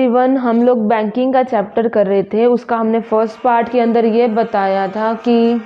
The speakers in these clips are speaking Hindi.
एवरीवन, हम लोग बैंकिंग का चैप्टर कर रहे थे। उसका हमने फर्स्ट पार्ट के अंदर ये बताया था कि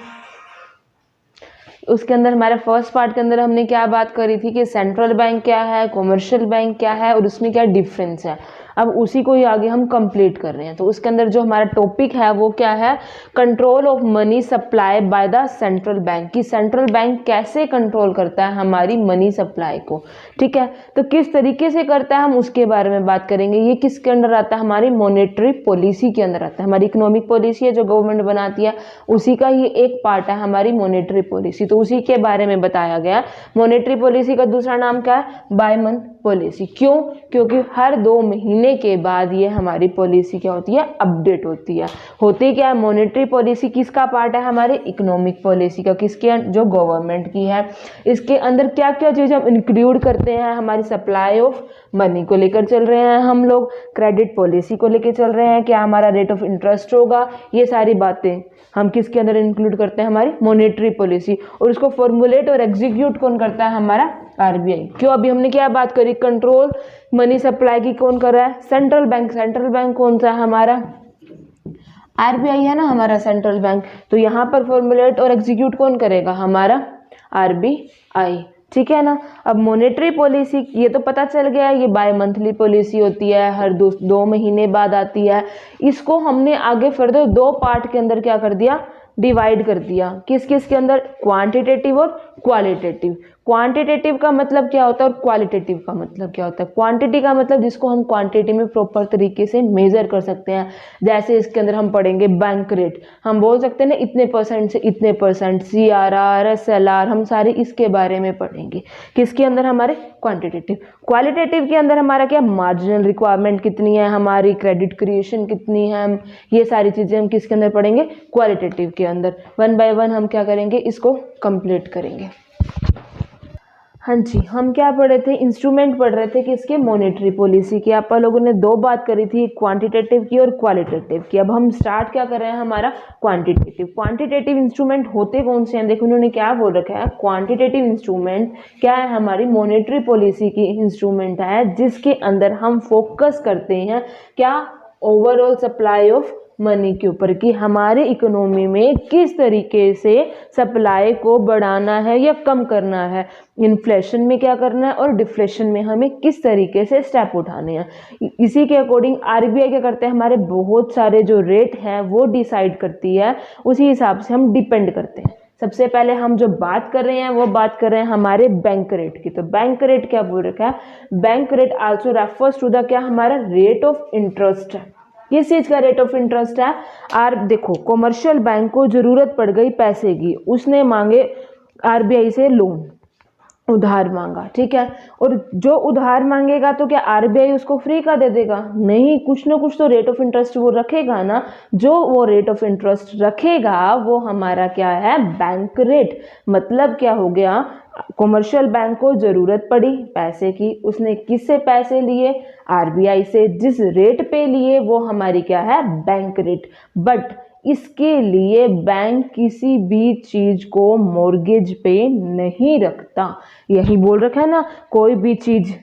उसके अंदर हमारे फर्स्ट पार्ट के अंदर हमने क्या बात करी थी कि सेंट्रल बैंक क्या है, कॉमर्शियल बैंक क्या है और उसमें क्या डिफरेंस है। अब उसी को ही आगे हम कंप्लीट कर रहे हैं। तो उसके अंदर जो हमारा टॉपिक है वो क्या है, control of money supply by the central bank, कि सेंट्रल बैंक कैसे कंट्रोल करता है हमारी मनी सप्लाई को। ठीक है, तो किस तरीके से करता है हम उसके बारे में बात करेंगे। ये किसके अंदर आता है, हमारी मॉनेटरी पॉलिसी के अंदर आता है। हमारी इकोनॉमिक पॉलिसी है जो गवर्नमेंट बनाती है, उसी का ही एक पार्ट है हमारी मॉनेटरी पॉलिसी। तो उसी के बारे में बताया गया। मॉनेटरी पॉलिसी का दूसरा नाम क्या है, बायमन पॉलिसी। क्यों, क्योंकि हर 2 महीने के बाद ये हमारी पॉलिसी क्या होती है, अपडेट होती है। होती क्या है, मॉनेटरी पॉलिसी किसका पार्ट है, हमारे इकोनॉमिक पॉलिसी का, किसके, जो गवर्नमेंट की है। इसके अंदर क्या क्या चीज़ हम इंक्लूड करते हैं, हमारी सप्लाई ऑफ मनी को लेकर चल रहे हैं हम लोग, क्रेडिट पॉलिसी को लेकर चल रहे हैं, क्या हमारा रेट ऑफ इंटरेस्ट होगा, ये सारी बातें हम किसके अंदर इंक्लूड करते हैं, हमारी मॉनेटरी पॉलिसी। और उसको फॉर्मुलेट और एग्जीक्यूट कौन करता है, हमारा आरबीआई। क्यों, अभी हमने क्या बात करी, कंट्रोल मनी सप्लाई की कौन कर रहा है, सेंट्रल बैंक। सेंट्रल बैंक कौन सा है, हमारा आरबीआई है ना, हमारा सेंट्रल बैंक। तो यहाँ पर फॉर्मुलेट और एग्जीक्यूट कौन करेगा, हमारा आरबीआई। ठीक है ना। अब मॉनेटरी पॉलिसी ये तो पता चल गया, ये बाय मंथली पॉलिसी होती है, हर 2 महीने बाद आती है। इसको हमने आगे फर्दर 2 पार्ट के अंदर क्या कर दिया, डिवाइड कर दिया। किस किस के अंदर, क्वांटिटेटिव और क्वालिटेटिव। क्वांटिटेटिव का मतलब क्या होता है और क्वालिटेटिव का मतलब क्या होता है। क्वांटिटी का मतलब जिसको हम क्वांटिटी में प्रॉपर तरीके से मेजर कर सकते हैं। जैसे इसके अंदर हम पढ़ेंगे बैंक रेट, हम बोल सकते हैं ना इतने परसेंट से इतने परसेंट, सीआरआर, एसएलआर, हम सारे इसके बारे में पढ़ेंगे। किसके अंदर, हमारे क्वांटिटेटिव। क्वालिटेटिव के अंदर हमारा क्या, मार्जिनल रिक्वायरमेंट कितनी है, हमारी क्रेडिट क्रिएशन कितनी है, ये सारी चीजें हम किसके अंदर पढ़ेंगे, क्वालिटेटिव के अंदर। 1 बाय 1 हम क्या करेंगे, इसको कंप्लीट करेंगे। हाँ जी, हम क्या पढ़ रहे थे, इंस्ट्रूमेंट पढ़ रहे थे किसके, मॉनेटरी पॉलिसी की। आप लोगों ने 2 बात करी थी, क्वांटिटेटिव की और क्वालिटेटिव की। अब हम स्टार्ट क्या कर रहे हैं, हमारा क्वांटिटेटिव। क्वांटिटेटिव इंस्ट्रूमेंट होते कौन से हैं, देखो उन्होंने क्या बोल रखा है, क्वांटिटेटिव इंस्ट्रूमेंट क्या है, हमारी मॉनेटरी पॉलिसी की इंस्ट्रूमेंट है, जिसके अंदर हम फोकस करते हैं क्या, ओवरऑल सप्लाई ऑफ मनी के ऊपर, कि हमारे इकोनॉमी में किस तरीके से सप्लाई को बढ़ाना है या कम करना है, इन्फ्लेशन में क्या करना है और डिफ्लेशन में हमें किस तरीके से स्टेप उठाने हैं। इसी के अकॉर्डिंग आरबीआई क्या करते हैं, हमारे बहुत सारे जो रेट हैं वो डिसाइड करती है, उसी हिसाब से हम डिपेंड करते हैं। सबसे पहले हम जो बात कर रहे हैं वो बात कर रहे हैं हमारे बैंक रेट की। तो बैंक रेट क्या बोल रखा है, bank rate also refers to the क्या, हमारा रेट ऑफ इंटरेस्ट है। किस चीज का रेट ऑफ इंटरेस्ट है, देखो कॉमर्शियल बैंक को जरूरत पड़ गई पैसे की, उसने मांगे आरबीआई से लोन, उधार मांगा, ठीक है। और जो उधार मांगेगा तो क्या आरबीआई उसको फ्री का दे देगा, नहीं, कुछ ना कुछ तो रेट ऑफ इंटरेस्ट वो रखेगा ना। जो वो रेट ऑफ इंटरेस्ट रखेगा वो हमारा क्या है, बैंक रेट। मतलब क्या हो गया, कॉमर्शियल बैंक को जरूरत पड़ी पैसे की, उसने किससे पैसे लिए, आरबीआई से। जिस रेट पे लिए वो हमारी क्या है, बैंक रेट। बट इसके लिए बैंक किसी भी चीज को मॉर्गेज पे नहीं रखता। यही बोल रखा है ना, कोई भी चीज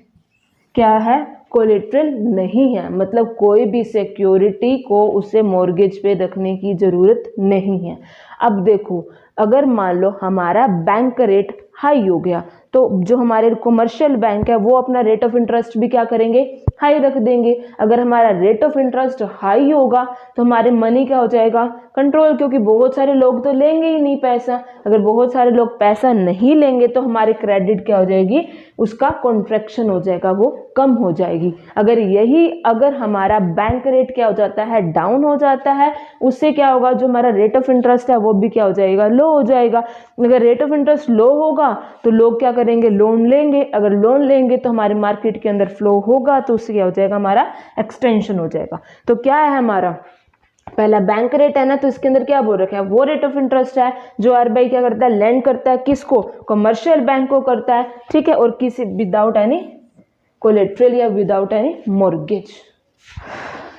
क्या है, कोलेट्रल नहीं है, मतलब कोई भी सिक्योरिटी को उसे मॉर्गेज पे रखने की जरूरत नहीं है। अब देखो, अगर मान लो हमारा बैंक रेट हाई हो गया तो जो हमारे कॉमर्शियल बैंक है वो अपना रेट ऑफ इंटरेस्ट भी क्या करेंगे, हाई रख देंगे। अगर हमारा रेट ऑफ इंटरेस्ट हाई होगा तो हमारे मनी क्या हो जाएगा, कंट्रोल, क्योंकि बहुत सारे लोग तो लेंगे ही नहीं पैसा। अगर बहुत सारे लोग पैसा नहीं लेंगे तो हमारी क्रेडिट क्या हो जाएगी, उसका कॉन्ट्रैक्शन हो जाएगा, वो कम हो जाएगी। अगर हमारा बैंक रेट क्या हो जाता है, डाउन हो जाता है, उससे क्या होगा, जो हमारा रेट ऑफ इंटरेस्ट है वो भी क्या हो जाएगा, लो हो जाएगा। अगर रेट ऑफ इंटरेस्ट लो होगा तो लोग क्या करेंगे, लोन लेंगे। अगर लोन लेंगे तो हमारे मार्केट के अंदर फ्लो होगा, तो उससे क्या हो जाएगा, हमारा एक्सटेंशन हो जाएगा। तो क्या है हमारा, पहला बैंक रेट है ना, तो इसके अंदर क्या बोल रखा है, वो रेट ऑफ इंटरेस्ट है जो आरबीआई क्या करता है, लेंड करता है, किसको, कमर्शियल बैंक को करता है, ठीक है। और किसी विदाउट एनी कोलेट्रल या विदाउट एनी मॉर्गेज।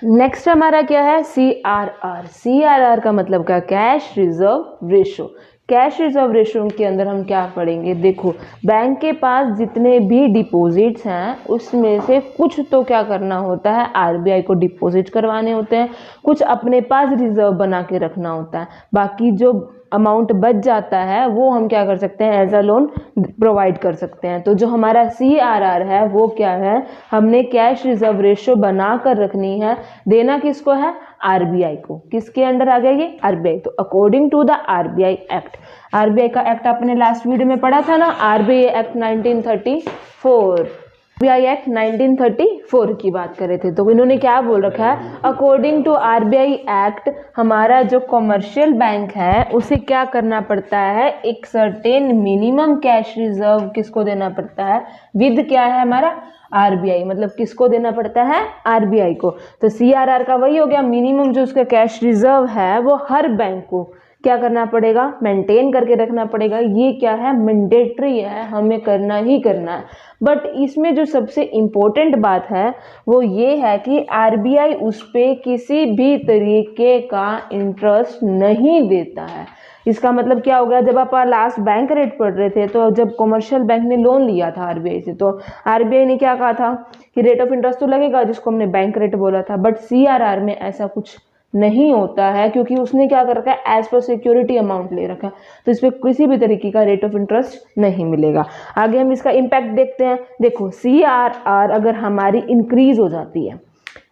नेक्स्ट हमारा क्या है, सीआरआर। सीआरआर का मतलब क्या, cash reserve ratio. Cash reserve ratio के अंदर हम क्या पढ़ेंगे, देखो बैंक के पास जितने भी डिपॉजिट्स हैं उसमें से कुछ तो क्या करना होता है, आरबीआई को डिपॉजिट करवाने होते हैं, कुछ अपने पास रिजर्व बना के रखना होता है, बाकी जो अमाउंट बच जाता है वो हम क्या कर सकते हैं, एज अ लोन प्रोवाइड कर सकते हैं। तो जो हमारा CRR है वो क्या है, हमने कैश रिजर्व रेशो बना कर रखनी है, देना किसको है, आरबीआई को। किसके अंडर आ गया ये, आरबीआई। तो according to the RBI act, RBI का एक्ट आपने लास्ट वीडियो में पढ़ा था ना, आरबीआई एक्ट 1934, आरबीआई एक्ट 1934 की बात कर रहे थे। तो इन्होंने क्या बोल रखा है, अकॉर्डिंग टू आरबीआई एक्ट हमारा जो कॉमर्शियल बैंक है उसे क्या करना पड़ता है, एक सर्टेन मिनिमम कैश रिजर्व किसको देना पड़ता है, विद क्या है हमारा आरबीआई, मतलब किसको देना पड़ता है, आरबीआई को। तो CRR का वही हो गया, मिनिमम जो उसका कैश रिजर्व है वो हर बैंक को क्या करना पड़ेगा, मेंटेन करके रखना पड़ेगा। ये क्या है, मैंडेटरी है, हमें करना ही करना है। बट इसमें जो सबसे इम्पोर्टेंट बात है वो ये है कि आरबीआई उस पर किसी भी तरीके का इंटरेस्ट नहीं देता है। इसका मतलब क्या हो गया, जब आप लास्ट बैंक रेट पढ़ रहे थे तो जब कॉमर्शियल बैंक ने लोन लिया था आरबीआई से, तो आरबीआई ने क्या कहा था कि रेट ऑफ इंटरेस्ट तो लगेगा जिसको हमने बैंक रेट बोला था, बट CRR में ऐसा कुछ नहीं होता है, क्योंकि उसने क्या कर रखा है, एज पर सिक्योरिटी अमाउंट ले रखा है, तो इस पर किसी भी तरीके का रेट ऑफ इंटरेस्ट नहीं मिलेगा। आगे हम इसका इम्पैक्ट देखते हैं। देखो CRR अगर हमारी इंक्रीज हो जाती है,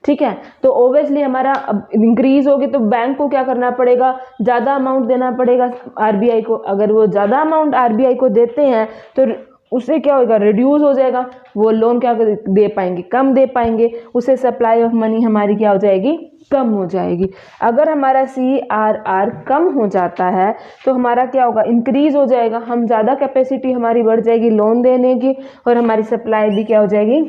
ठीक है, तो ओबियसली हमारा इंक्रीज होगी तो बैंक को क्या करना पड़ेगा, ज़्यादा अमाउंट देना पड़ेगा आरबीआई को। अगर वो ज़्यादा अमाउंट आरबीआई को देते हैं तो उससे क्या होगा, रिड्यूस हो जाएगा, वो लोन क्या दे पाएंगे, कम दे पाएंगे, उससे सप्लाई ऑफ मनी हमारी क्या हो जाएगी, कम हो जाएगी। अगर हमारा CRR कम हो जाता है तो हमारा क्या होगा, इंक्रीज हो जाएगा, हम ज़्यादा कैपेसिटी हमारी बढ़ जाएगी लोन देने की, और हमारी सप्लाई भी क्या हो जाएगी,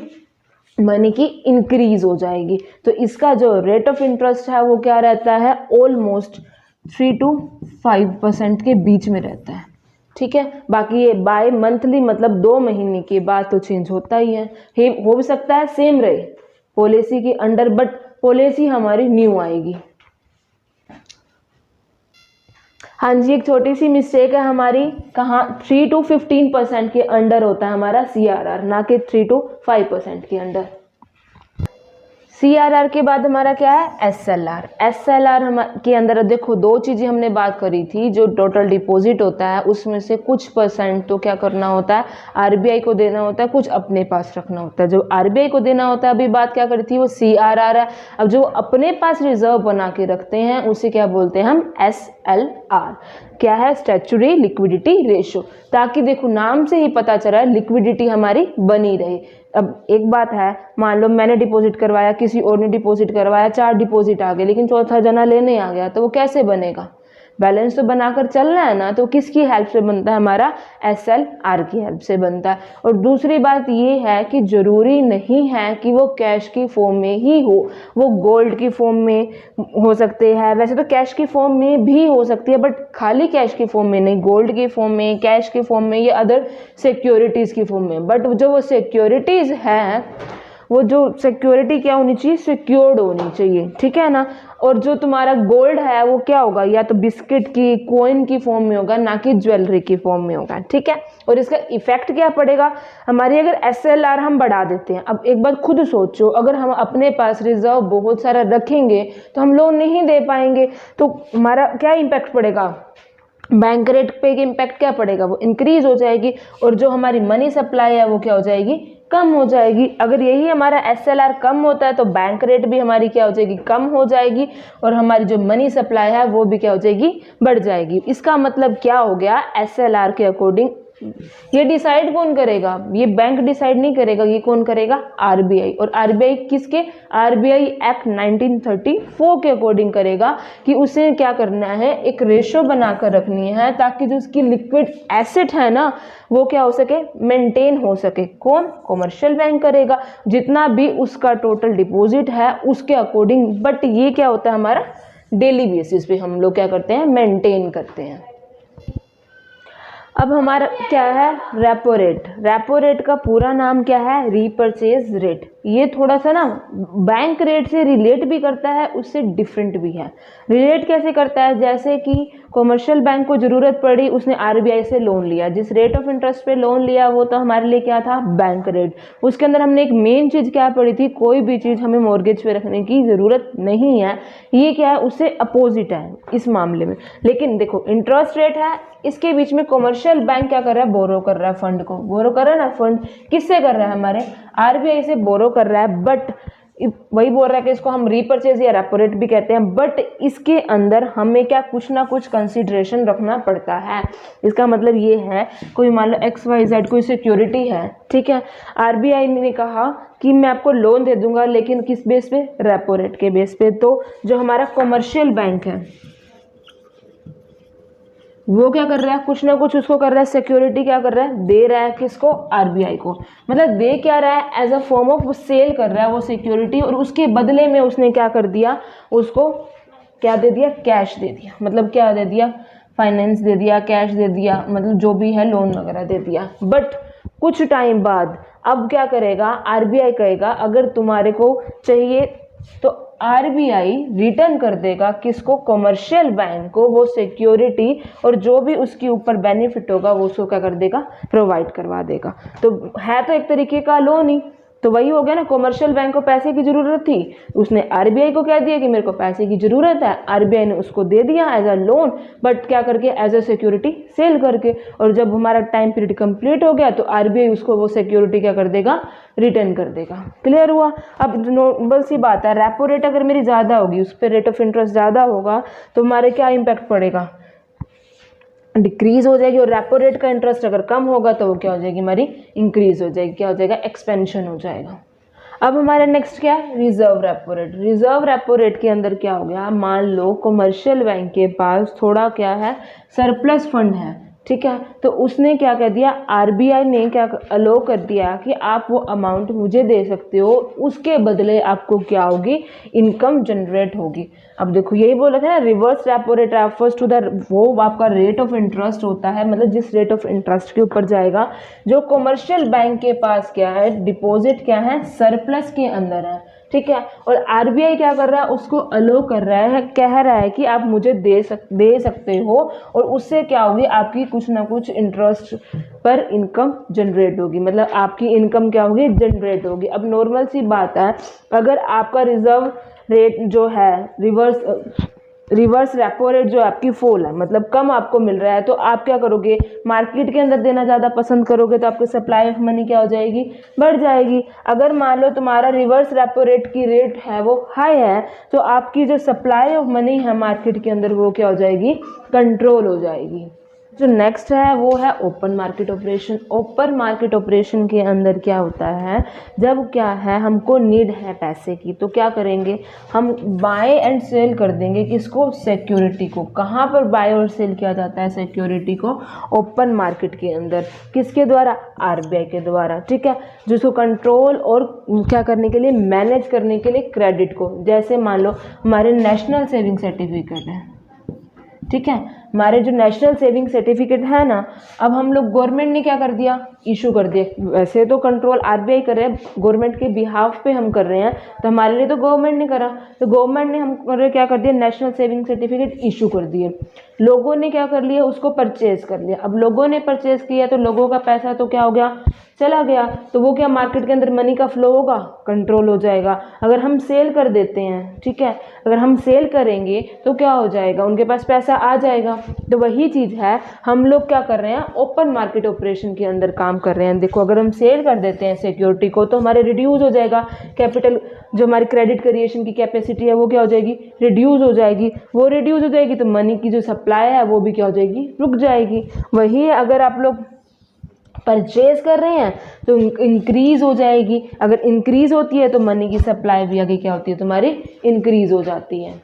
मनी की इंक्रीज हो जाएगी। तो इसका जो रेट ऑफ इंटरेस्ट है वो क्या रहता है, ऑलमोस्ट 3 to 5% के बीच में रहता है, ठीक है। बाकी ये बाय मंथली मतलब 2 महीने के बाद तो चेंज होता ही है, हो भी सकता है सेम रहे पॉलिसी के अंडर, बट पॉलिसी हमारी न्यू आएगी। हाँ जी, एक छोटी सी मिस्टेक है हमारी, कहाँ 3 to 15% के अंडर होता है हमारा CRR, ना कि 3 to 5% के अंडर। CRR के बाद हमारा क्या है, SLR। SLR हम के अंदर देखो 2 चीज़ें हमने बात करी थी, जो टोटल डिपॉजिट होता है उसमें से कुछ % तो क्या करना होता है, आरबीआई को देना होता है, कुछ अपने पास रखना होता है। जो आरबीआई को देना होता है, अभी बात क्या करी थी, वो CRR है। अब जो अपने पास रिजर्व बना के रखते हैं उसे क्या बोलते हैं हम, SLR। क्या है, स्टैट्यूटरी लिक्विडिटी रेशो, ताकि देखो नाम से ही पता चल रहा है लिक्विडिटी हमारी बनी रहे। अब एक बात है, मान लो मैंने डिपॉजिट करवाया, किसी और ने डिपॉजिट करवाया, 4 डिपॉजिट आ गए, लेकिन चौथा जना लेने आ गया, तो वो कैसे बनेगा, बैलेंस तो बनाकर चलना है ना। तो किसकी हेल्प से बनता है, हमारा SLR की हेल्प से बनता है। और दूसरी बात ये है कि ज़रूरी नहीं है कि वो कैश की फॉर्म में ही हो, वो गोल्ड की फॉर्म में हो सकते हैं, वैसे तो कैश की फॉर्म में भी हो सकती है, बट खाली कैश की फॉर्म में नहीं, गोल्ड की फॉर्म में, कैश की फॉर्म में, या अदर सिक्योरिटीज़ की फॉर्म में। बट जो वो सिक्योरिटीज़ हैं, वो जो सिक्योरिटी क्या होनी चाहिए, सिक्योर्ड होनी चाहिए, ठीक है ना। और जो तुम्हारा गोल्ड है वो क्या होगा, या तो बिस्किट की, कॉइन की फॉर्म में होगा, ना कि ज्वेलरी की फॉर्म में होगा, ठीक है। और इसका इफेक्ट क्या पड़ेगा हमारी, अगर SLR हम बढ़ा देते हैं। अब एक बार खुद सोचो, अगर हम अपने पास रिजर्व बहुत सारा रखेंगे तो हम लोन नहीं दे पाएंगे, तो हमारा क्या इम्पैक्ट पड़ेगा, बैंक रेट पे इम्पैक्ट क्या पड़ेगा, वो इंक्रीज हो जाएगी, और जो हमारी मनी सप्लाई है वो क्या हो जाएगी, कम हो जाएगी। अगर यही हमारा SLR कम होता है तो बैंक रेट भी हमारी क्या हो जाएगी, कम हो जाएगी, और हमारी जो मनी सप्लाई है वो भी क्या हो जाएगी, बढ़ जाएगी। इसका मतलब क्या हो गया, SLR के अकॉर्डिंग ये डिसाइड कौन करेगा, ये बैंक डिसाइड नहीं करेगा, ये कौन करेगा, आरबीआई। और आरबीआई किसके, आरबीआई एक्ट 1934 के अकॉर्डिंग करेगा कि उसे क्या करना है, एक रेशो बनाकर रखनी है, ताकि जो उसकी लिक्विड एसेट है ना वो क्या हो सके, मेंटेन हो सके। कौन, कॉमर्शियल बैंक करेगा, जितना भी उसका टोटल डिपॉजिट है उसके अकॉर्डिंग। बट ये क्या होता है हमारा डेली बेसिस पे हम लोग क्या करते हैं, मेंटेन करते हैं। अब हमारा क्या है, रेपो रेट। रेपो रेट का पूरा नाम क्या है, रीपर्चेज रेट। ये थोड़ा सा ना बैंक रेट से रिलेट भी करता है, उससे डिफरेंट भी है। रिलेट कैसे करता है, जैसे कि कॉमर्शियल बैंक को ज़रूरत पड़ी, उसने आरबीआई से लोन लिया, जिस रेट ऑफ इंटरेस्ट पे लोन लिया वो तो हमारे लिए क्या था, बैंक रेट। उसके अंदर हमने एक मेन चीज़ क्या पढ़ी थी, कोई भी चीज़ हमें मॉर्गेज पे रखने की ज़रूरत नहीं है, ये क्या है, उससे अपोजिट है इस मामले में। लेकिन देखो इंटरेस्ट रेट है, इसके बीच में कॉमर्शियल बैंक क्या कर रहा है, बोरो कर रहा है, फंड को बोरो कर रहा है ना। फंड किससे कर रहा है, हमारे आरबीआई से बोरो कर रहा है, बट वही बोल रहा है कि इसको हम रीपर्चेज या रेपो रेट भी कहते हैं, बट इसके अंदर हमें क्या कुछ ना कुछ कंसिडरेशन रखना पड़ता है। इसका मतलब ये है, कोई मान लो XYZ कोई सिक्योरिटी है, ठीक है, आरबीआई ने कहा कि मैं आपको लोन दे दूंगा, लेकिन किस बेस पे, रेपो रेट के बेस पे। तो जो हमारा कॉमर्शियल बैंक है वो क्या कर रहा है, कुछ ना कुछ उसको कर रहा है, सिक्योरिटी क्या कर रहा है, दे रहा है किसको, आरबीआई को। मतलब दे क्या रहा है, as a form of sale कर रहा है वो सिक्योरिटी, और उसके बदले में उसने क्या कर दिया, उसको क्या दे दिया, कैश दे दिया। मतलब क्या दे दिया, फाइनेंस दे दिया, कैश दे दिया, मतलब जो भी है लोन वगैरह दे दिया। बट कुछ टाइम बाद अब क्या करेगा, आरबीआई कहेगा अगर तुम्हारे को चाहिए तो आरबीआई रिटर्न कर देगा किसको, कॉमर्शियल बैंक को, वो सिक्योरिटी, और जो भी उसके ऊपर बेनिफिट होगा वो उसको क्या कर देगा, प्रोवाइड करवा देगा। तो है तो एक तरीके का लोन ही, तो वही हो गया ना, कॉमर्शियल बैंक को पैसे की ज़रूरत थी, उसने आरबीआई को कह दिया कि मेरे को पैसे की ज़रूरत है, आरबीआई ने उसको दे दिया एज अ लोन, बट क्या करके, एज अ सिक्योरिटी सेल करके। और जब हमारा टाइम पीरियड कंप्लीट हो गया तो आरबीआई उसको वो सिक्योरिटी क्या कर देगा, रिटर्न कर देगा। क्लियर हुआ। अब नॉर्मल सी बात है, रेपो रेट अगर मेरी ज़्यादा होगी, उस पर रेट ऑफ इंटरेस्ट ज़्यादा होगा, तो हमारे क्या इम्पैक्ट पड़ेगा, डिक्रीज हो जाएगी। और रेपो रेट का इंटरेस्ट अगर कम होगा तो वो क्या हो जाएगी, हमारी इंक्रीज हो जाएगी, क्या हो जाएगा, एक्सपेंशन हो जाएगा। अब हमारा नेक्स्ट क्या है, reserve repo rate. Reserve repo rate के अंदर क्या हो गया, मान लो कमर्शियल बैंक के पास थोड़ा क्या है, सरप्लस फंड है, ठीक है, तो उसने क्या कर दिया, आरबीआई ने क्या अलो कर दिया कि आप वो अमाउंट मुझे दे सकते हो, उसके बदले आपको क्या होगी, इनकम जनरेट होगी। अब देखो यही बोला था ना, reverse repo rate refers to the, वो आपका रेट ऑफ इंटरेस्ट होता है, मतलब जिस रेट ऑफ इंटरेस्ट के ऊपर जाएगा, जो कॉमर्शियल बैंक के पास क्या है, डिपॉजिट क्या है, सरप्लस के अंदर है, ठीक है। और आरबीआई क्या कर रहा है, उसको अलो कर रहा है, कह रहा है कि आप मुझे दे सकते हो, और उससे क्या होगी, आपकी कुछ ना कुछ इंटरेस्ट पर इनकम जनरेट होगी, मतलब आपकी इनकम क्या होगी, जनरेट होगी। अब नॉर्मल सी बात है, अगर आपका रिजर्व रेट जो है, रिवर्स रेपो रेट जो आपकी फॉल है, मतलब कम आपको मिल रहा है, तो आप क्या करोगे, मार्केट के अंदर देना ज़्यादा पसंद करोगे, तो आपकी सप्लाई ऑफ मनी क्या हो जाएगी, बढ़ जाएगी। अगर मान लो तुम्हारा रिवर्स रेपो रेट की रेट है वो हाई है, तो आपकी जो सप्लाई ऑफ मनी है मार्केट के अंदर वो क्या हो जाएगी, कंट्रोल हो जाएगी। जो नेक्स्ट है वो है open market operation. Open market operation के अंदर क्या होता है, जब क्या है, हमको नीड है पैसे की, तो क्या करेंगे, हम बाय एंड सेल कर देंगे किसको, सिक्योरिटी को। कहाँ पर बाय और सेल किया जाता है सिक्योरिटी को, ओपन मार्केट के अंदर। किसके द्वारा, आरबीआई के द्वारा, ठीक है, जिसको कंट्रोल और क्या करने के लिए, मैनेज करने के लिए क्रेडिट को। जैसे मान लो हमारे नेशनल सेविंग सर्टिफिकेट है, ठीक है, हमारे जो नेशनल सेविंग सर्टिफिकेट है ना, अब हम लोग गवर्नमेंट ने क्या कर दिया, इशू कर दिया। वैसे तो कंट्रोल आरबीआई कर रहे हैं, गवर्नमेंट के बिहाफ पे हम कर रहे हैं, तो हमारे लिए तो गवर्नमेंट ने करा, तो गवर्नमेंट ने हम क्या कर दिया, नेशनल सेविंग सर्टिफिकेट इशू कर दिए। लोगों ने क्या कर लिया, उसको परचेज कर लिया। अब लोगों ने परचेज किया तो लोगों का पैसा तो क्या हो गया, चला गया, तो वो क्या, मार्केट के अंदर मनी का फ्लो होगा, कंट्रोल हो जाएगा। अगर हम सेल कर देते हैं, ठीक है, अगर हम सेल करेंगे तो क्या हो जाएगा, उनके पास पैसा आ जाएगा। तो वही चीज़ है, हम लोग क्या कर रहे हैं, ओपन मार्केट ऑपरेशन के अंदर काम कर रहे हैं। देखो अगर हम सेल कर देते हैं सिक्योरिटी को, तो हमारे रिड्यूस हो जाएगा कैपिटल, जो हमारी क्रेडिट क्रिएशन की कैपेसिटी है वो क्या हो जाएगी, रिड्यूस हो जाएगी। वो रिड्यूस हो जाएगी तो मनी की जो सप्लाई है वो भी क्या हो जाएगी, रुक जाएगी। वही है, अगर आप लोग परचेज कर रहे हैं तो इंक्रीज हो जाएगी, अगर इंक्रीज होती है तो मनी की सप्लाई भी आगे क्या होती है, तुम्हारी इंक्रीज हो जाती है,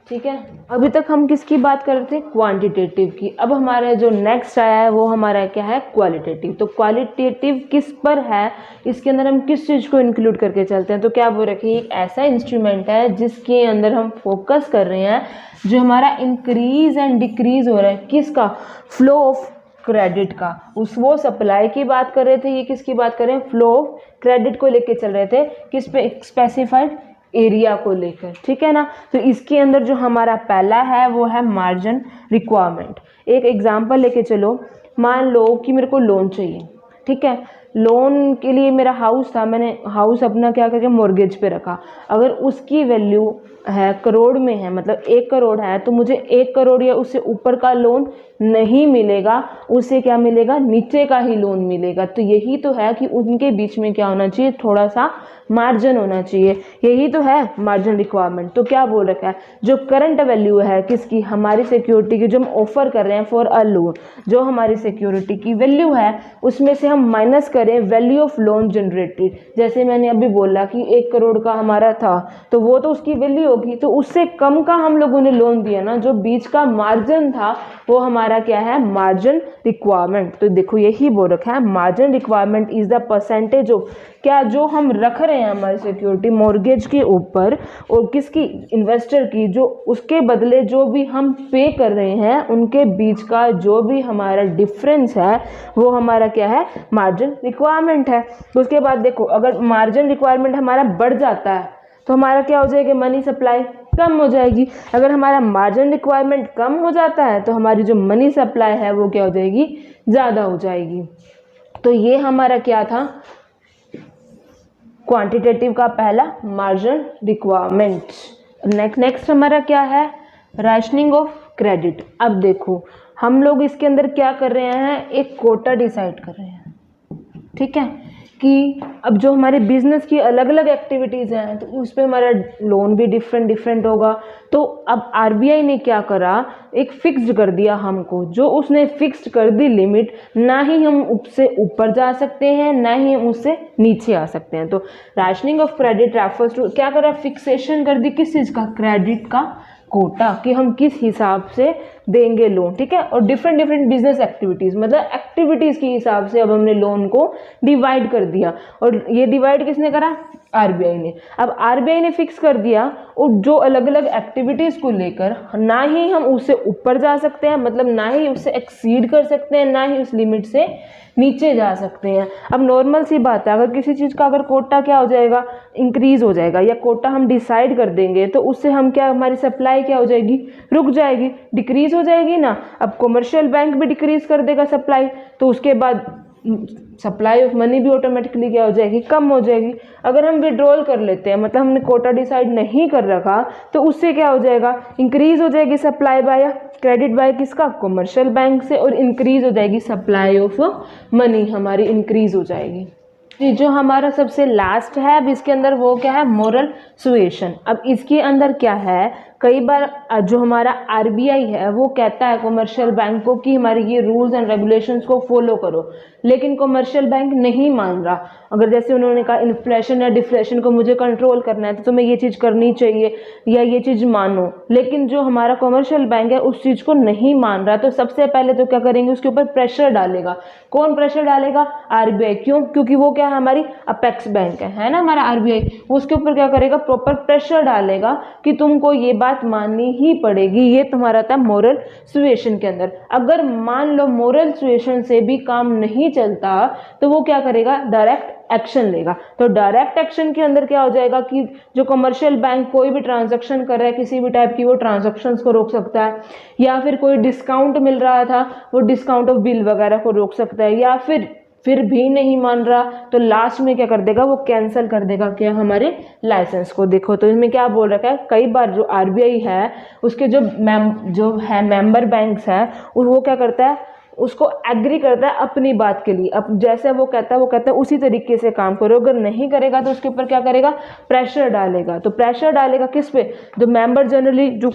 ठीक है। अभी तक हम किसकी बात कर रहे थे, क्वांटिटेटिव की। अब हमारा जो नेक्स्ट आया है वो हमारा क्या है, क्वालिटेटिव। तो क्वालिटेटिव किस पर है, इसके अंदर हम किस चीज़ को इंक्लूड करके चलते हैं, तो क्या बोल रखे, एक ऐसा इंस्ट्रूमेंट है जिसके अंदर हम फोकस कर रहे हैं जो हमारा इंक्रीज एंड डिक्रीज हो रहा है, किसका, फ्लो ऑफ क्रेडिट का, उस वो सप्लाई की बात कर रहे थे, ये किसकी बात कर रहे हैं, फ्लो ऑफ क्रेडिट को लेके चल रहे थे, किस पे, स्पेसिफाइड एरिया को लेकर, ठीक है ना। तो इसके अंदर जो हमारा पहला है वो है मार्जिन रिक्वायरमेंट। एक एग्जांपल लेके चलो, मान लो कि मेरे को लोन चाहिए, ठीक है, लोन के लिए मेरा हाउस था, मैंने हाउस अपना क्या करके मॉर्गेज पे रखा, अगर उसकी वैल्यू है करोड़ में है, मतलब 1 करोड़ है, तो मुझे 1 करोड़ या उससे ऊपर का लोन नहीं मिलेगा, उससे क्या मिलेगा, नीचे का ही लोन मिलेगा। तो यही तो है कि उनके बीच में क्या होना चाहिए, थोड़ा सा मार्जिन होना चाहिए, यही तो है मार्जिन रिक्वायरमेंट। तो क्या बोल रखा है, जो करंट वैल्यू है किसकी, हमारी सिक्योरिटी की, जो हम ऑफर कर रहे हैं फॉर अ लोन, जो हमारी सिक्योरिटी की वैल्यू है उसमें से हम माइनस करें वैल्यू ऑफ लोन जनरेटेड। जैसे मैंने अभी बोला कि 1 करोड़ का हमारा था, तो वो तो उसकी वैल्यू होगी, तो उससे कम का हम लोगों ने लोन दिया ना, जो बीच का मार्जिन था वो हमारा क्या है, मार्जिन रिक्वायरमेंट। तो देखो यही बोल रखा है, margin requirement is the percentage of, क्या जो हम रख रहे हैं हमारी सिक्योरिटी मॉर्गेज के ऊपर, और किसकी, इन्वेस्टर की, जो उसके बदले जो भी हम पे कर रहे हैं उनके बीच का जो भी हमारा डिफरेंस है वो हमारा क्या है, मार्जिन रिक्वायरमेंट है। तो उसके बाद देखो, अगर मार्जिन रिक्वायरमेंट हमारा बढ़ जाता है तो हमारा क्या हो जाएगा, मनी सप्लाई कम हो जाएगी। अगर हमारा मार्जिन रिक्वायरमेंट कम हो जाता है तो हमारी जो मनी सप्लाई है वो क्या हो जाएगी, ज़्यादा हो जाएगी। तो ये हमारा क्या था, क्वांटिटेटिव का पहला मार्जिन रिक्वायरमेंट। नेक्स्ट हमारा क्या है, राशनिंग ऑफ क्रेडिट। अब देखो हम लोग इसके अंदर क्या कर रहे हैं, एक कोटा डिसाइड कर रहे हैं, ठीक है, कि अब जो हमारे बिजनेस की अलग अलग एक्टिविटीज़ हैं तो उस पर हमारा लोन भी डिफरेंट होगा। तो अब आरबीआई ने क्या करा, एक फिक्स्ड कर दिया हमको, जो उसने फिक्स्ड कर दी लिमिट, ना ही हम उससे ऊपर जा सकते हैं ना ही हम उससे नीचे आ सकते हैं। तो rationing of credit refers to, क्या करा, फिक्सेशन कर दी किस चीज़ का, क्रेडिट का कोटा, कि हम किस हिसाब से देंगे लोन, ठीक है। और डिफरेंट बिजनेस एक्टिविटीज़, मतलब एक्टिविटीज़ के हिसाब से अब हमने लोन को डिवाइड कर दिया। और ये डिवाइड किसने करा, आरबीआई ने। अब आरबीआई ने फिक्स कर दिया, और जो अलग अलग एक्टिविटीज़ को लेकर ना ही हम उससे ऊपर जा सकते हैं, मतलब ना ही उससे एक्सीड कर सकते हैं, ना ही उस लिमिट से नीचे जा सकते हैं। अब नॉर्मल सी बात है, अगर किसी चीज़ का अगर कोटा क्या हो जाएगा, इंक्रीज हो जाएगा, या कोटा हम डिसाइड कर देंगे तो उससे हम क्या, हमारी सप्लाई क्या हो जाएगी, रुक जाएगी, डिक्रीज हो जाएगी ना। अब कमर्शियल बैंक भी डिक्रीज कर देगा सप्लाई, तो उसके बाद सप्लाई ऑफ मनी भी ऑटोमेटिकली क्या हो जाएगी, कम हो जाएगी। अगर हम विड्रॉल कर लेते हैं, मतलब हमने कोटा डिसाइड नहीं कर रखा, तो उससे क्या हो जाएगा, इंक्रीज हो जाएगी सप्लाई बाय क्रेडिट बाय किसका, कमर्शियल बैंक से, और इंक्रीज हो जाएगी सप्लाई ऑफ मनी, हमारी इंक्रीज हो जाएगी। जी, जो हमारा सबसे लास्ट है अब इसके अंदर वो क्या है, मोरल सुएशन। अब इसके अंदर क्या है, कई बार जो हमारा आरबीआई है वो कहता है कमर्शियल बैंक को कि हमारे ये रूल्स एंड रेगुलेशंस को फॉलो करो, लेकिन कमर्शियल बैंक नहीं मान रहा। अगर जैसे उन्होंने कहा इन्फ्लेशन या डिफ्लेशन को मुझे कंट्रोल करना है तो तुम्हें ये चीज़ करनी चाहिए या ये चीज़ मानो, लेकिन जो हमारा कमर्शियल बैंक है उस चीज़ को नहीं मान रहा, तो सबसे पहले तो क्या करेंगे, उसके ऊपर प्रेशर डालेगा। कौन प्रेशर डालेगा, आरबीआई। क्यों, क्योंकि वो क्या है, हमारी अपेक्स बैंक है ना हमारा आरबीआई, वो उसके ऊपर क्या करेगा, प्रॉपर प्रेशर डालेगा कि तुमको ये बात माननी ही पड़ेगी। ये तुम्हारा था मोरल सुएशन के अंदर। अगर मान लो मोरल सुएशन से भी काम नहीं चलता तो वो क्या करेगा, डायरेक्ट एक्शन लेगा। तो डायरेक्ट एक्शन के अंदर क्या हो जाएगा कि जो कमर्शियल बैंक कोई भी ट्रांजैक्शन कर रहा है किसी भी टाइप की, वो ट्रांजैक्शंस को रोक सकता है, या फिर कोई डिस्काउंट मिल रहा था वो डिस्काउंट ऑफ बिल वगैरह को रोक सकता है, या फिर भी नहीं मान रहा तो लास्ट में क्या कर देगा, वो कैंसिल कर देगा क्या, हमारे लाइसेंस को। देखो तो इसमें क्या बोल रखा है, कई बार जो आरबीआई है उसके जो है मेंबर बैंक्स है वो क्या करता है, उसको एग्री करता है अपनी बात के लिए। अब जैसे वो कहता है उसी तरीके से काम करो। अगर नहीं करेगा तो उसके ऊपर क्या करेगा, प्रेशर डालेगा। तो प्रेशर डालेगा किस पे, जो मेंबर जनरली जो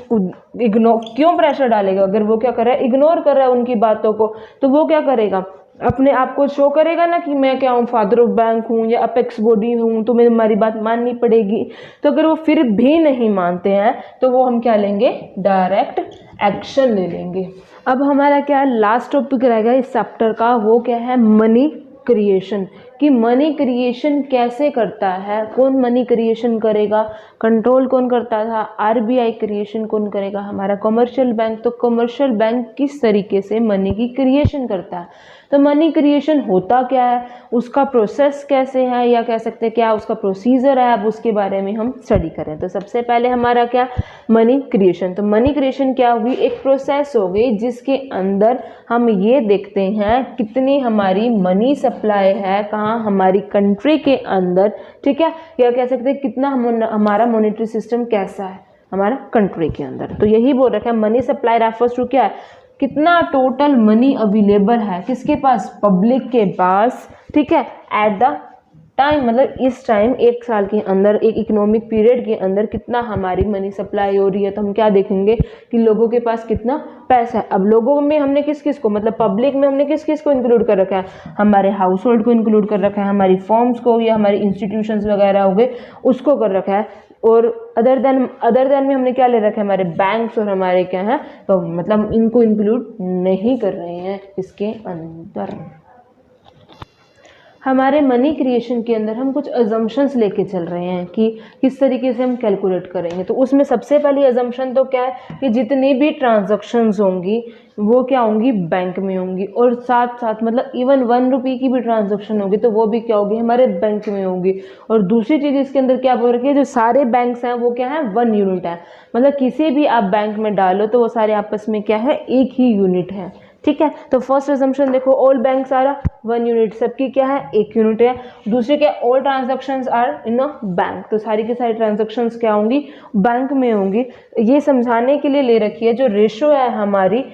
इग्नोर, क्यों प्रेशर डालेगा, अगर वो क्या कर रहा है, इग्नोर कर रहा है उनकी बातों को, तो वो क्या करेगा, अपने आप को शो करेगा ना कि मैं क्या हूँ, फादर ऑफ बैंक हूँ या अपेक्स बॉडी हूँ, तो मेरी हमारी बात माननी पड़ेगी। तो अगर वो फिर भी नहीं मानते हैं तो वो हम क्या लेंगे, डायरेक्ट एक्शन ले लेंगे। अब हमारा क्या लास्ट टॉपिक रहेगा इस चैप्टर का, वो क्या है, मनी क्रिएशन, कि मनी क्रिएशन कैसे करता है, कौन मनी क्रिएशन करेगा, कंट्रोल कौन करता था, आरबीआई क्रिएशन कौन करेगा, हमारा कमर्शियल बैंक। तो कमर्शियल बैंक किस तरीके से मनी की क्रिएशन करता है, तो मनी क्रिएशन होता क्या है, उसका प्रोसेस कैसे है, या कह सकते हैं क्या उसका प्रोसीजर है, अब उसके बारे में हम स्टडी करें। तो सबसे पहले हमारा क्या, मनी क्रिएशन। तो मनी क्रिएशन क्या होगी, एक प्रोसेस होगी जिसके अंदर हम ये देखते हैं कितनी हमारी मनी सप्लाई है, कहाँ, हमारी कंट्री के अंदर, ठीक है, या कह सकते हैं कितना हमारा मॉनेटरी सिस्टम कैसा है हमारा कंट्री के अंदर। तो यही बोल रखा है मनी सप्लाई रेफर्स टू क्या है, कितना टोटल मनी अवेलेबल है किसके पास, पब्लिक के पास, ठीक है, एट द टाइम, मतलब इस टाइम, एक साल के अंदर, एक इकोनॉमिक पीरियड के अंदर कितना हमारी मनी सप्लाई हो रही है। तो हम क्या देखेंगे कि लोगों के पास कितना पैसा है। अब लोगों में हमने किस किस को, मतलब पब्लिक में हमने किस किस को इंक्लूड कर रखा है, हमारे हाउस होल्ड को इंक्लूड कर रखा है, हमारी फर्म्स को या हमारे इंस्टीट्यूशंस वगैरह हो गए उसको कर रखा है, और अदर देन में हमने क्या ले रखा है, हमारे बैंक्स और हमारे क्या है, तो मतलब इनको इंक्लूड नहीं कर रहे हैं इसके अंदर। हमारे मनी क्रिएशन के अंदर हम कुछ अजम्पशंस लेके चल रहे हैं कि किस तरीके से हम कैलकुलेट करेंगे। तो उसमें सबसे पहली अजम्पशन तो क्या है कि जितनी भी ट्रांजैक्शंस होंगी वो क्या होंगी, बैंक में होंगी, और साथ साथ मतलब इवन 1 रुपये की भी ट्रांजैक्शन होगी तो वो भी क्या होगी, हमारे बैंक में होगी। और दूसरी चीज़ इसके अंदर क्या बोल रखी है, जो सारे बैंक्स हैं वो क्या है, 1 यूनिट है, मतलब किसी भी आप बैंक में डालो तो वो सारे आपस में क्या है, एक ही यूनिट है, ठीक है। तो फर्स्ट अजम्पशन देखो, ऑल बैंक्स आर 1 यूनिट, सबकी क्या है, 1 यूनिट है। दूसरे क्या, all transactions are in a bank, तो सारी की सारी ट्रांजैक्शंस क्या होंगी, बैंक में होंगी। ये समझाने के लिए ले रखी है, जो रेशो है हमारी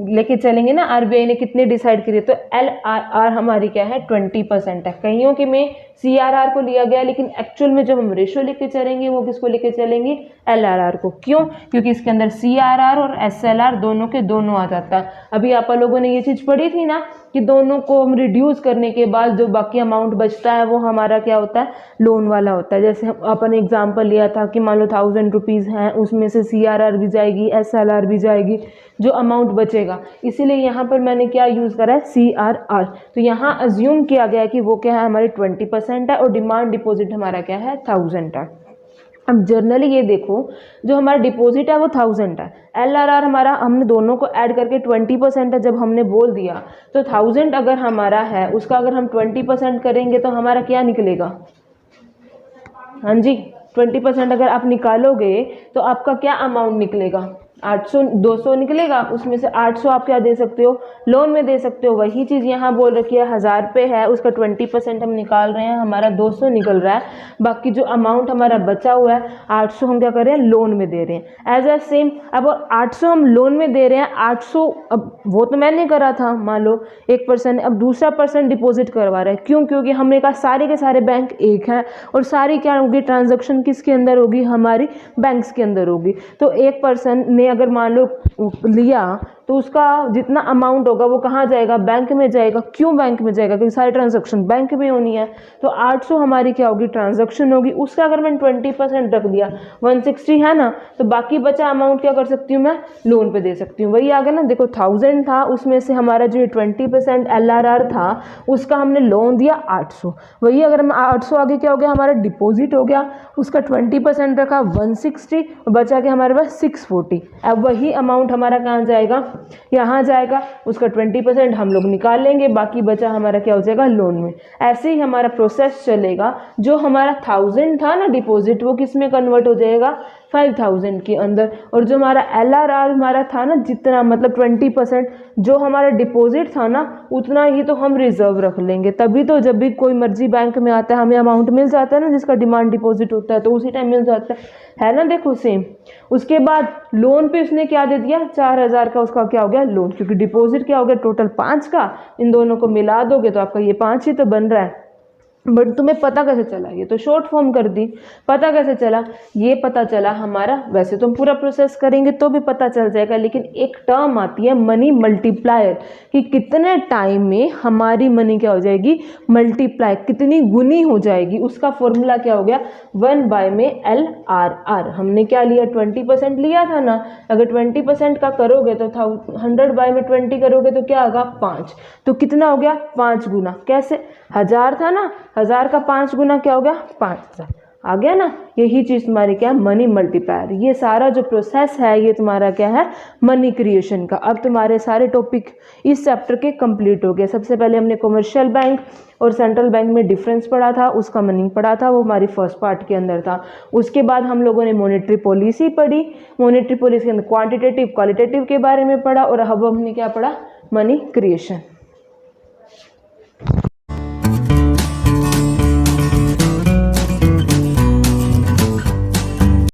लेके चलेंगे ना, आरबीआई ने कितने डिसाइड करिए, तो LRR हमारी क्या है, 20% है। कईयों के में CRR को लिया गया, लेकिन एक्चुअल में जब हम रेशो लेके चलेंगे वो किसको लेके चलेंगे, LRR को। क्यों, क्योंकि इसके अंदर CRR और SLR दोनों के दोनों आ जाता है। अभी आप लोगों ने ये चीज़ पढ़ी थी ना कि दोनों को हम रिड्यूस करने के बाद जो बाकी अमाउंट बचता है वो हमारा क्या होता है, लोन वाला होता है। जैसे अपन एग्जांपल लिया था कि मान लो 1000 रुपीज़ हैं, उसमें से CRR भी जाएगी, SLR भी जाएगी, जो अमाउंट बचेगा, इसीलिए यहाँ पर मैंने क्या यूज़ करा है, CRR। तो यहाँ अज्यूम किया गया कि वो क्या है, हमारी 20% है, और डिमांड डिपॉजिट हमारा क्या है, 1000 है। अब जर्नली ये देखो, जो हमारा डिपॉजिट है वो 1000 है, LRR हमारा हमने दोनों को ऐड करके 20% है जब हमने बोल दिया, तो 1000 अगर हमारा है उसका अगर हम 20% करेंगे तो हमारा क्या निकलेगा, हाँ जी 20% अगर आप निकालोगे तो आपका क्या अमाउंट निकलेगा, 200 निकलेगा। उसमें से 800 आप क्या दे सकते हो, लोन में दे सकते हो। वही चीज़ यहाँ बोल रखी है, 1000 रुपये है, उसका 20% हम निकाल रहे हैं, हमारा 200 निकल रहा है। बाकी जो अमाउंट हमारा बचा हुआ है 800 हम क्या कर रहे हैं, लोन में दे रहे हैं। एज ए सेम, अब 800 हम लोन में दे रहे हैं, 800 अब वो तो मैंने करा था, मान लो एक पर्सन, अब दूसरा पर्सन डिपॉजिट करवा रहा है। क्यों, क्योंकि हमने कहा सारे के सारे बैंक एक हैं, और सारी क्या होगी, ट्रांजेक्शन किसके अंदर होगी, हमारी बैंक्स के अंदर होगी। तो एक पर्सन ने अगर मान लो लिया तो उसका जितना अमाउंट होगा वो कहाँ जाएगा, बैंक में जाएगा। क्यों बैंक में जाएगा, क्योंकि सारी ट्रांजैक्शन बैंक में होनी है। तो 800 हमारी क्या होगी, ट्रांजैक्शन होगी, उसका अगर मैंने 20% रख दिया, 160 है ना, तो बाकी बचा अमाउंट क्या कर सकती हूँ, मैं लोन पे दे सकती हूँ। वही आ गया ना, देखो 1000 था, उसमें से हमारा जो 20% LRR था उसका हमने लोन दिया 800, वही अगर हम 800 आगे क्या हो गया, हमारा डिपॉजिट हो गया, उसका 20% रखा 160, बचा के हमारे पास 640। अब वही अमाउंट हमारा कहाँ जाएगा, यहाँ जाएगा, उसका 20% हम लोग निकाल लेंगे, बाकी बचा हमारा क्या हो जाएगा, लोन में। ऐसे ही हमारा प्रोसेस चलेगा। जो हमारा 1000 था ना डिपॉजिट, वो किस में कन्वर्ट हो जाएगा, 5000 के अंदर। और जो हमारा LRR हमारा था ना, जितना मतलब 20% जो हमारा डिपॉजिट था ना, उतना ही तो हम रिजर्व रख लेंगे। तभी तो जब भी कोई मर्जी बैंक में आता है हमें अमाउंट मिल जाता है ना, जिसका डिमांड डिपॉजिट होता है, तो उसी टाइम मिल जाता है ना। देखो सेम, उसके बाद लोन पे उसने क्या दे दिया, 4000 का उसका क्या हो गया, लोन, क्योंकि डिपॉजिट क्या हो गया टोटल 5 का, इन दोनों को मिला दोगे तो आपका ये 5 ही तो बन रहा है। बट तुम्हें पता कैसे चला, ये तो शॉर्ट फॉर्म कर दी। पता कैसे चला, ये पता चला हमारा, वैसे तो हम पूरा प्रोसेस करेंगे तो भी पता चल जाएगा, लेकिन एक टर्म आती है मनी मल्टीप्लायर, कि कितने टाइम में हमारी मनी क्या हो जाएगी, मल्टीप्लाई, कितनी गुनी हो जाएगी। उसका फॉर्मूला क्या हो गया, 1 में LRR। हमने क्या लिया, 20% लिया था ना। अगर 20% का करोगे तो 100 में 20 करोगे तो क्या होगा, 5। तो कितना हो गया, 5 गुना। कैसे, 1000 था ना, 1000 का 5 गुना क्या हो गया, 5000। आ गया ना। यही चीज तुम्हारी क्या है, मनी मल्टीप्लायर। ये सारा जो प्रोसेस है ये तुम्हारा क्या है, मनी क्रिएशन का। अब तुम्हारे सारे टॉपिक इस चैप्टर के कंप्लीट हो गए। सबसे पहले हमने कमर्शियल बैंक और सेंट्रल बैंक में डिफरेंस पढ़ा था, उसका मीनिंग पढ़ा था, वो हमारी फर्स्ट पार्ट के अंदर था। उसके बाद हम लोगों ने मॉनेटरी पॉलिसी पढ़ी। मॉनेटरी पॉलिसी के अंदर क्वांटिटेटिव क्वालिटेटिव के बारे में पढ़ा, और अब हमने क्या पढ़ा, मनी क्रिएशन।